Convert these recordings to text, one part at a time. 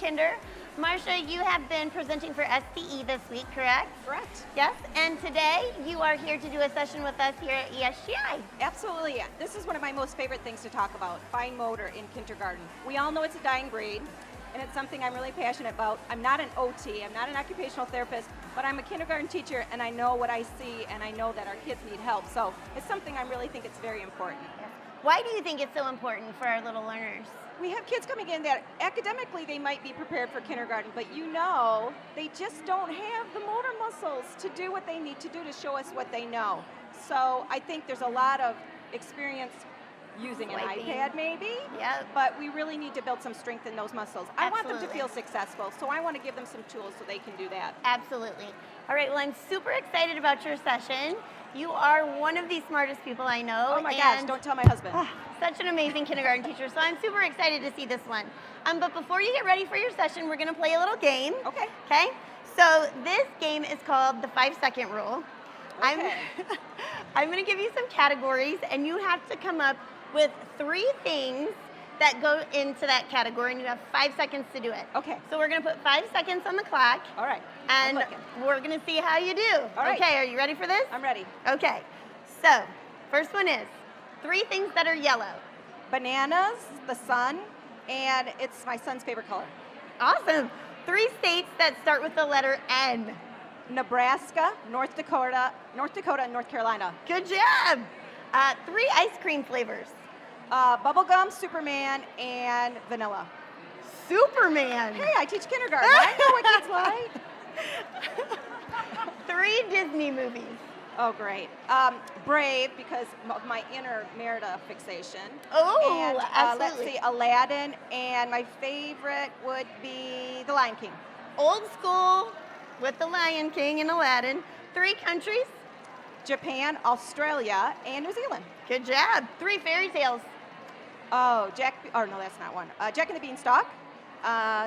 Kinder. Marsha, you have been presenting for SCE this week, correct? Correct. Yes, and today you are here to do a session with us here at ESGI. Absolutely. This is one of my most favorite things to talk about, fine motor in kindergarten. We all know it's a dying breed, and it's something I'm really passionate about. I'm not an OT, I'm not an occupational therapist, but I'm a kindergarten teacher, and I know what I see, and I know that our kids need help. So it's something I really think it's very important. Yes. Why do you think it's so important for our little learners? We have kids coming in that academically they might be prepared for kindergarten, but you know, they just don't have the motor muscles to do what they need to do to show us what they know. So I think there's a lot of experience using an iPad maybe, but we really need to build some strength in those muscles. I want them to feel successful, so I want to give them some tools so they can do that. Absolutely. All right, well, I'm super excited about your session. You are one of the smartest people I know. Oh my gosh, don't tell my husband. Such an amazing kindergarten teacher, so I'm super excited to see this one. But before you get ready for your session, we're gonna play a little game. Okay. Okay? So this game is called the 5-second rule. Okay. I'm gonna give you some categories, and you have to come up with 3 things that go into that category, and you have 5 seconds to do it. Okay. So we're gonna put 5 seconds on the clock. All right. And we're gonna see how you do. All right. Okay, are you ready for this? I'm ready. Okay. So, first one is 3 things that are yellow. Bananas, the sun, and it's my son's favorite color. Awesome. 3 states that start with the letter N. Nebraska, North Dakota, and North Carolina. Good job. 3 ice cream flavors. Bubblegum, Superman, and vanilla. Superman. Hey, I teach kindergarten. I know what kids like. 3 Disney movies. Oh, great. Brave, because of my inner Merida fixation. Oh, and, absolutely. Let's see, Aladdin, and my favorite would be The Lion King. Old school with The Lion King and Aladdin. 3 countries. Japan, Australia, and New Zealand. Good job. 3 fairy tales. Oh, no, that's not one. Jack and the Beanstalk,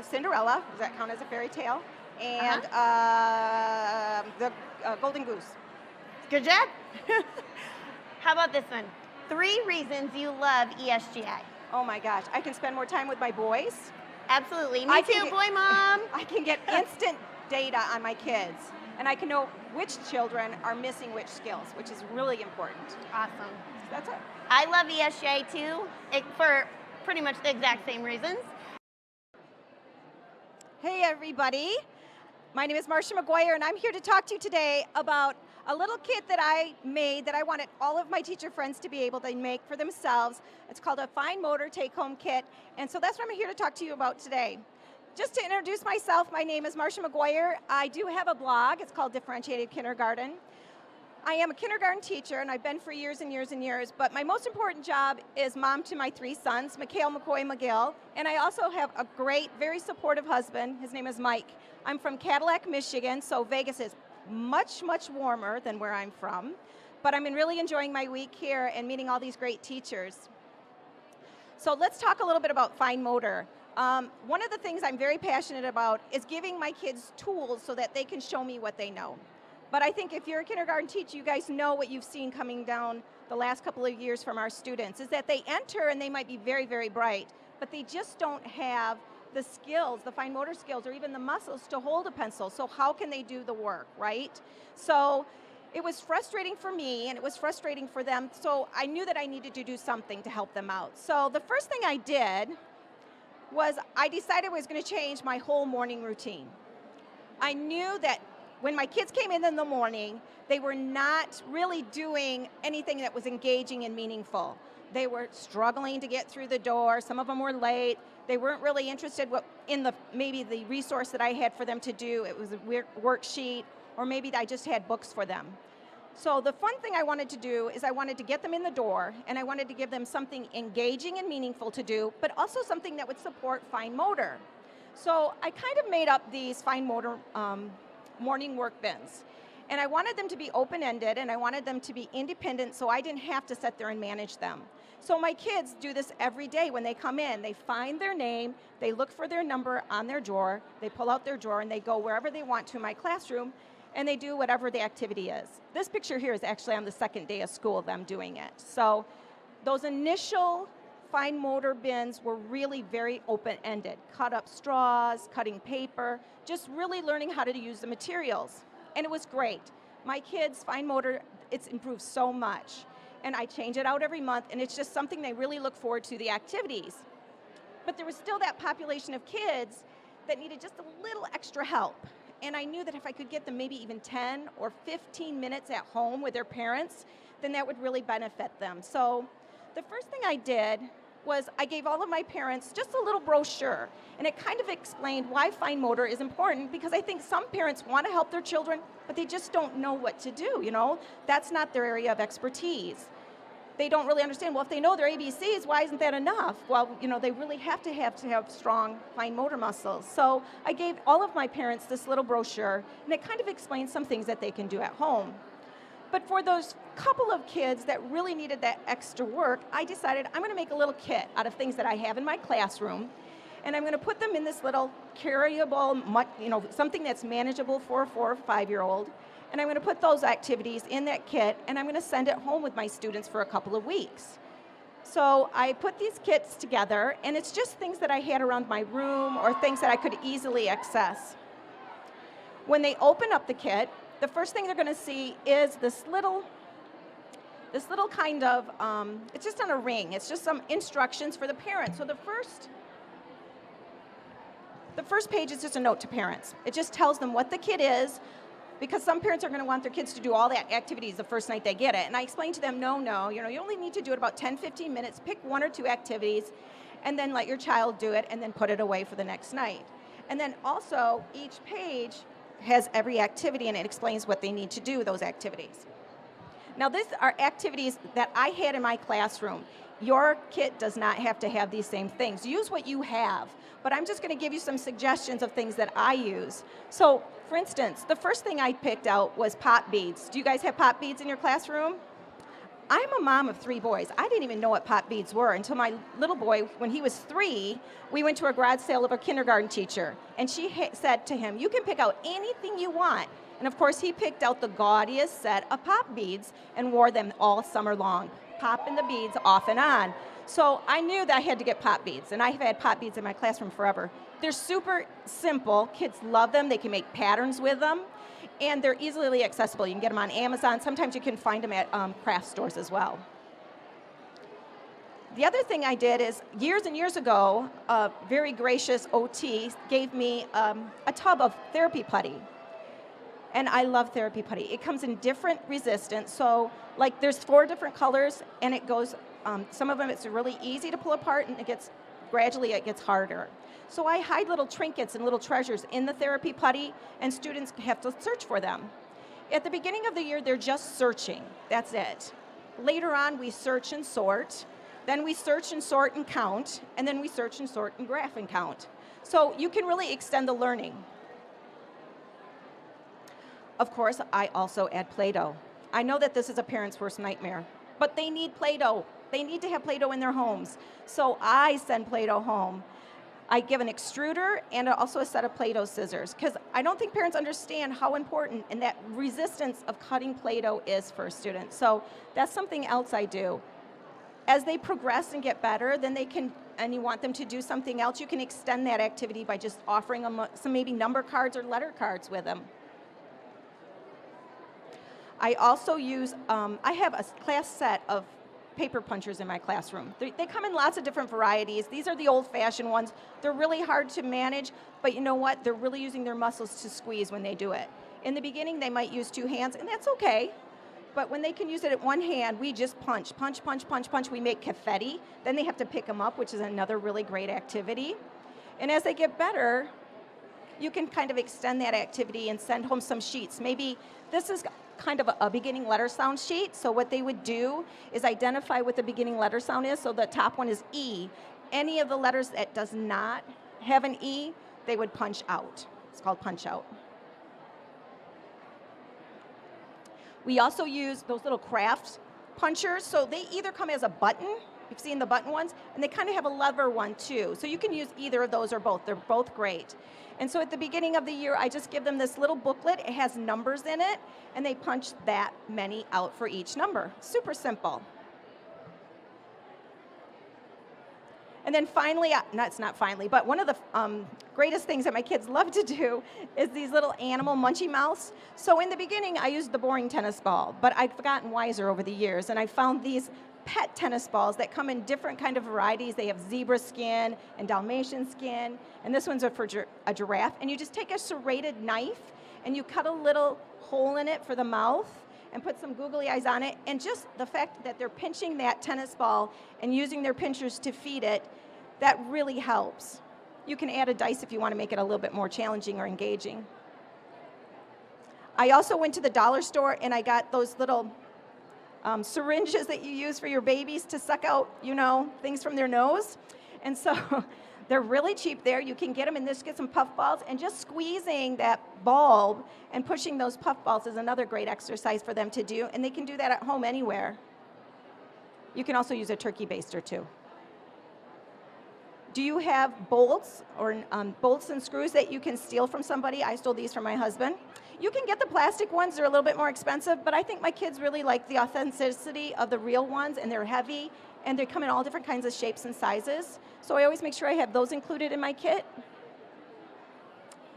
Cinderella, does that count as a fairy tale? And the Golden Goose. Good job. How about this one? 3 reasons you love ESGI. Oh my gosh, I can spend more time with my boys. Absolutely. Me too, boy mom. I can get instant data on my kids, and I can know which children are missing which skills, which is really important. Awesome. That's it. I love ESGI too, for pretty much the exact same reasons. Hey everybody, my name is Marsha McGuire, and I'm here to talk to you today about a little kit that I made that I wanted all of my teacher friends to be able to make for themselves. It's called a Fine Motor Take-Home Kit, and so that's what I'm here to talk to you about today. Just to introduce myself, my name is Marsha McGuire. I do have a blog. It's called Differentiated Kindergarten. I am a kindergarten teacher, and I've been for years and years and years, but my most important job is mom to my 3 sons, Mikhail, McCoy, McGill, and I also have a great, very supportive husband. His name is Mike. I'm from Cadillac, Michigan, so Vegas is much, much warmer than where I'm from, but I'm really enjoying my week here and meeting all these great teachers. So let's talk a little bit about fine motor. One of the things I'm very passionate about is giving my kids tools so that they can show me what they know. But I think if you're a kindergarten teacher, you guys know what you've seen coming down the last couple of years from our students, is that they enter and they might be very, very bright, but they just don't have the skills, the fine motor skills, or even the muscles to hold a pencil. So how can they do the work, right? So it was frustrating for me, and it was frustrating for them, so I knew that I needed to do something to help them out. So the first thing I did was I decided I was going to change my whole morning routine. I knew that when my kids came in the morning, they were not really doing anything that was engaging and meaningful. They were struggling to get through the door. Some of them were late. They weren't really interested in maybe the resource that I had for them to do. It was a worksheet, or maybe I just had books for them. So the fun thing I wanted to do is I wanted to get them in the door, and I wanted to give them something engaging and meaningful to do, but also something that would support fine motor. So I kind of made up these fine motor morning work bins. And I wanted them to be open-ended, and I wanted them to be independent, so I didn't have to sit there and manage them. So my kids do this every day when they come in. They find their name, they look for their number on their drawer, they pull out their drawer, and they go wherever they want to in my classroom, and they do whatever the activity is. This picture here is actually on the 2nd day of school, them doing it. So those initial fine motor bins were really very open-ended. Cut up straws, cutting paper, just really learning how to use the materials. And it was great. My kids' fine motor, it's improved so much. And I change it out every month, and it's just something they really look forward to, the activities. But there was still that population of kids that needed just a little extra help. And I knew that if I could get them maybe even 10 or 15 minutes at home with their parents, then that would really benefit them. So the first thing I did was I gave all of my parents just a little brochure, and it kind of explained why fine motor is important, because I think some parents want to help their children, but they just don't know what to do, you know? That's not their area of expertise. They don't really understand, well, if they know their ABCs, why isn't that enough? Well, you know, they really have to have strong fine motor muscles. So I gave all of my parents this little brochure, and it kind of explains some things that they can do at home. But for those couple of kids that really needed that extra work, I decided I'm going to make a little kit out of things that I have in my classroom, and I'm going to put them in this little carryable, you know, something that's manageable for a 4 or 5-year-old, and I'm going to put those activities in that kit, and I'm going to send it home with my students for a couple of weeks. So I put these kits together, and it's just things that I had around my room or things that I could easily access. When they open up the kit, the first thing they're going to see is this little kind of, it's just on a ring. It's just some instructions for the parents. So the first page is just a note to parents. It just tells them what the kit is, because some parents are going to want their kids to do all the activities the first night they get it. And I explained to them, no, you know, you only need to do it about 10, 15 minutes, pick 1 or 2 activities, and then let your child do it, and then put it away for the next night. And then also, each page has every activity, and it explains what they need to do with those activities. Now, these are activities that I had in my classroom. Your kit does not have to have these same things. Use what you have, but I'm just going to give you some suggestions of things that I use. So, for instance, the first thing I picked out was pop beads. Do you guys have pop beads in your classroom? I'm a mom of 3 boys. I didn't even know what pop beads were until my little boy, when he was 3, we went to a garage sale of a kindergarten teacher, and she said to him, you can pick out anything you want. And of course, he picked out the gaudiest set of pop beads and wore them all summer long, popping the beads off and on. So I knew that I had to get pop beads, and I have had pop beads in my classroom forever. They're super simple. Kids love them. They can make patterns with them. And they're easily accessible. You can get them on Amazon. Sometimes you can find them at craft stores as well. The other thing I did is, years and years ago, a very gracious OT gave me a tub of therapy putty. And I love therapy putty. It comes in different resistance. So, like, there's 4 different colors, and it goes, some of them it's really easy to pull apart, and gradually it gets harder. So I hide little trinkets and little treasures in the therapy putty, and students have to search for them. At the beginning of the year, they're just searching. That's it. Later on, we search and sort. Then we search and sort and count. And then we search and sort and graph and count. So you can really extend the learning. Of course, I also add Play-Doh. I know that this is a parent's worst nightmare, but they need Play-Doh. They need to have Play-Doh in their homes. So I send Play-Doh home. I give an extruder and also a set of Play-Doh scissors, because I don't think parents understand how important and that resistance of cutting Play-Doh is for students. So that's something else I do. As they progress and get better, then they can, and you want them to do something else, you can extend that activity by just offering them some maybe number cards or letter cards with them. I also use, I have a class set of paper punchers in my classroom. They come in lots of different varieties. These are the old-fashioned ones. They're really hard to manage, but you know what? They're really using their muscles to squeeze when they do it. In the beginning, they might use 2 hands, and that's okay. But when they can use it at 1 hand, we just punch, punch, punch, punch, punch. We make confetti. Then they have to pick them up, which is another really great activity. And as they get better, you can kind of extend that activity and send home some sheets. Maybe this is kind of a beginning letter sound sheet. So what they would do is identify what the beginning letter sound is. So the top one is E. Any of the letters that does not have an E, they would punch out. It's called punch out. We also use those little craft punchers. So they either come as a button, you've seen the button ones, and they kind of have a lever one too. So you can use either of those or both. They're both great. And so at the beginning of the year, I just give them this little booklet. It has numbers in it, and they punch that many out for each number. Super simple. And then finally, it's not finally, but one of the greatest things that my kids love to do is these little animal munchie mouths. So in the beginning, I used the boring tennis ball, but I've gotten wiser over the years, and I found these pet tennis balls that come in different kind of varieties. They have zebra skin and Dalmatian skin, and this one's for a giraffe. And you just take a serrated knife, and you cut a little hole in it for the mouth, and put some googly eyes on it, and just the fact that they're pinching that tennis ball and using their pinchers to feed it, that really helps. You can add a dice if you want to make it a little bit more challenging or engaging. I also went to the dollar store and I got those little syringes that you use for your babies to suck out, things from their nose. And so they're really cheap there. You can get them and just get some puff balls, and just squeezing that bulb and pushing those puff balls is another great exercise for them to do, and they can do that at home anywhere. You can also use a turkey baster too. Do you have bolts or bolts and screws that you can steal from somebody? I stole these from my husband. You can get the plastic ones. They're a little bit more expensive, but I think my kids really like the authenticity of the real ones, and they're heavy, and they come in all different kinds of shapes and sizes. So I always make sure I have those included in my kit.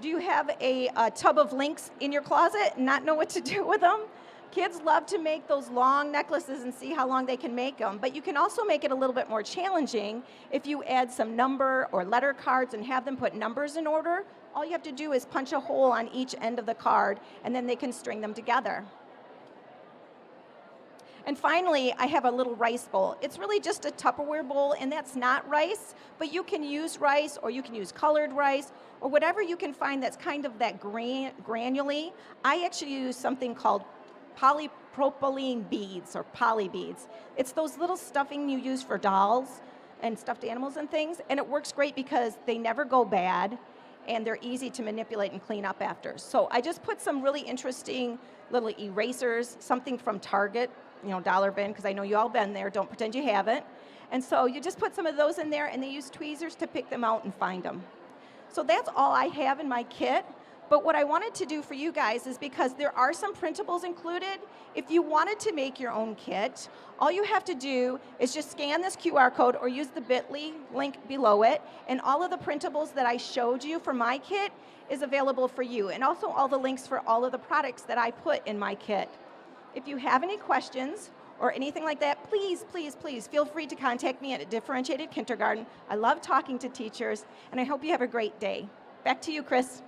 Do you have a tub of links in your closet and not know what to do with them? Kids love to make those long necklaces and see how long they can make them, but you can also make it a little bit more challenging if you add some number or letter cards and have them put numbers in order. All you have to do is punch a hole on each end of the card, and then they can string them together. And finally, I have a little rice bowl. It's really just a Tupperware bowl, and that's not rice, but you can use rice, or you can use colored rice, or whatever you can find that's kind of that granule. I actually use something called polypropylene beads, or poly beads. It's those little stuffing you use for dolls and stuffed animals and things, and it works great because they never go bad, and they're easy to manipulate and clean up after. So I just put some really interesting little erasers, something from Target, dollar bin, because I know you all been there, don't pretend you haven't. And so you just put some of those in there, and they use tweezers to pick them out and find them. So that's all I have in my kit. But what I wanted to do for you guys is, because there are some printables included, if you wanted to make your own kit, all you have to do is just scan this QR code or use the bit.ly link below it, and all of the printables that I showed you for my kit is available for you, and also all the links for all of the products that I put in my kit. If you have any questions or anything like that, please, please, please feel free to contact me at Differentiated Kindergarten. I love talking to teachers, and I hope you have a great day. Back to you, Chris.